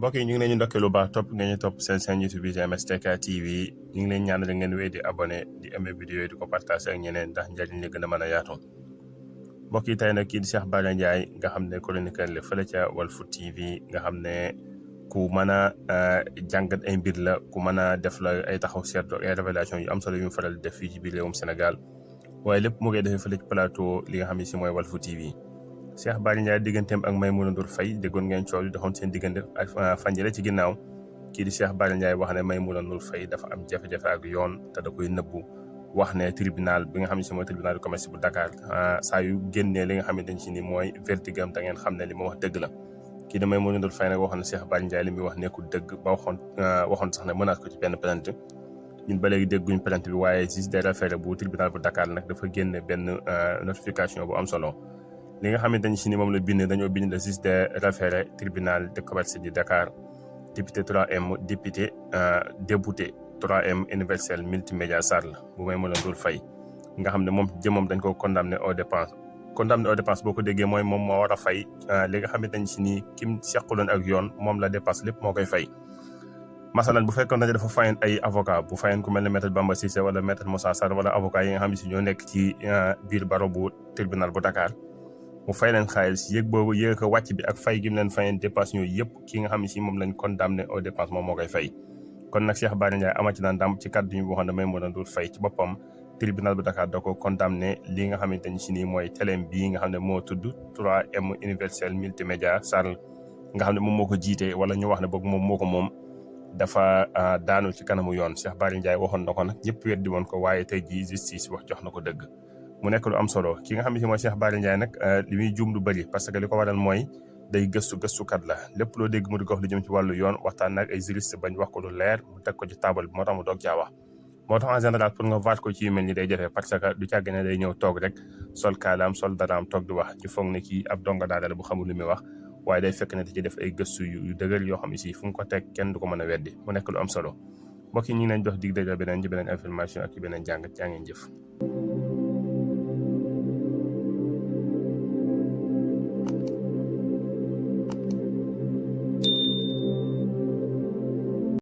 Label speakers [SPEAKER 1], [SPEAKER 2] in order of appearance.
[SPEAKER 1] mbokk yi ñu ngi leen ñu ndokkee lu baax topp ngeen ñu topp seen YouTube bi GMS Tech TV ñu ngi leen ñaanal ngeen wéy di abonné di aimé vidéo yi di ko partagé ak ñeneen ndax njariñ li gën a mën a yaatu. mbokk yi tey nag kii di Cheikh Bara Ndiaye nga xam ne chroniqueur la fële ca Walf TV nga xam ne ku mën a jàngat ay mbir la ku mën a def la ay taxaw seetlu ay révélation yu am solo yu mu faral di def fii ci biir réewum Sénégal waaye lépp mu koy defee fële ci plateau li nga xam ne si mooy Walf TV. Cheikh Bara Ndiaye digganteem ak Maimouna Ndour Faye déggoon ngeen coow li doxoon seen diggante ak fan yële ci ginnaaw kii di Cheikh Bara Ndiaye wax ne Maimouna Ndour Faye dafa am jafe-jafe ak yoon te da koy nëbbu wax ne tribunal bi nga xam ne si mooy tribunal du commerce bu Dakar saa yu génnee li nga xamante ne si ni mooy verdigam da ngeen xam ne li ma wax dëgg la. kii di Maimouna Ndour Faye nag waxoon na Cheikh Bara Ndiaye li muy wax nekkul dëgg ba waxoon sax ne menace ko ci benn plainte ñun ba léegi dégguñ plainte bi waaye juge des référés bu tribunal bu Dakar nag dafa génne benn notification bu am solo. li nga xamante ne si ni moom la bind dañoo bind le juge des référés tribunal de commerce du Dakar député 3M député débouté 3M universel multimédia Sarl bu Maimouna Ndour Faye nga xam ne moom jëmoom dañ ko condamné aux dépenses boo ko déggee mooy moom moo war a fay li nga xamante ne si ni kim seqaloon ak yoon moom la dépense lépp moo koy fay. masalan bu fekkoon ne dafa fayoon ay avocat bu fayoon ku mel ne maître Bamba Cissé wala maître Moussa Sarr wala avocat yi nga xam ne si ñoo nekk ci biir baro bu tribunal bu Dakar mu fay leen xaalis yéeg boobu yéeg ko wàcc bi ak fay gi mu leen fayeen dépense yooyu yëpp ki nga xam ne si moom lañ condamné aux dépenses moom moo koy fay. kon nag Cheikh Bara Ndiaye ama ci na ndam ci kàddu yi waxoon ne Maimouna Ndour Faye ci boppam tribunal bu Dakar da ko condamné li nga xamante ni si nii mooy teleem bii nga xam ne moo tudd 3M universel multimédia Sarl nga xam ne moom moo ko jiite wala ñu wax ne boog moom moo ko moom dafa daanu ci kanamu yoon. Cheikh Bara Ndiaye waxoon na ko nag ñëpp weddi woon ko waaye tey jii justice wax jox na ko dëgg mu nekk lu am solo. ki nga xam ne si mooy Cheikh Bara Ndiaye nag li muy juum lu bëri parce que li ko waral mooy day gëstukat la lépp loo dégg mu di ko wax lu jëm ci wàllu yoon waxtaan nag ay juriste bañ wax ko lu leer mu teg ko ci taabal bi moo tax mu doog caa wax. moo tax en général pour nga vaat ko ci yu mel ni day jafe parce que du càgg ne day ñëw toog rek sol kaalaam sol daraam toog di wax ci foog ne kii ab donga daara la bu xamul lu muy wax waaye day fekk ne da ci def ay gëstu yu dëgër yoo xam ne si fu nga ko teg kenn du ko mën a weddi mu nekk lu am solo mbokk yi ñu ngi leen jox dig daje beneen ci beneen information ak ci beneen jàngat jaa ngeen jëf.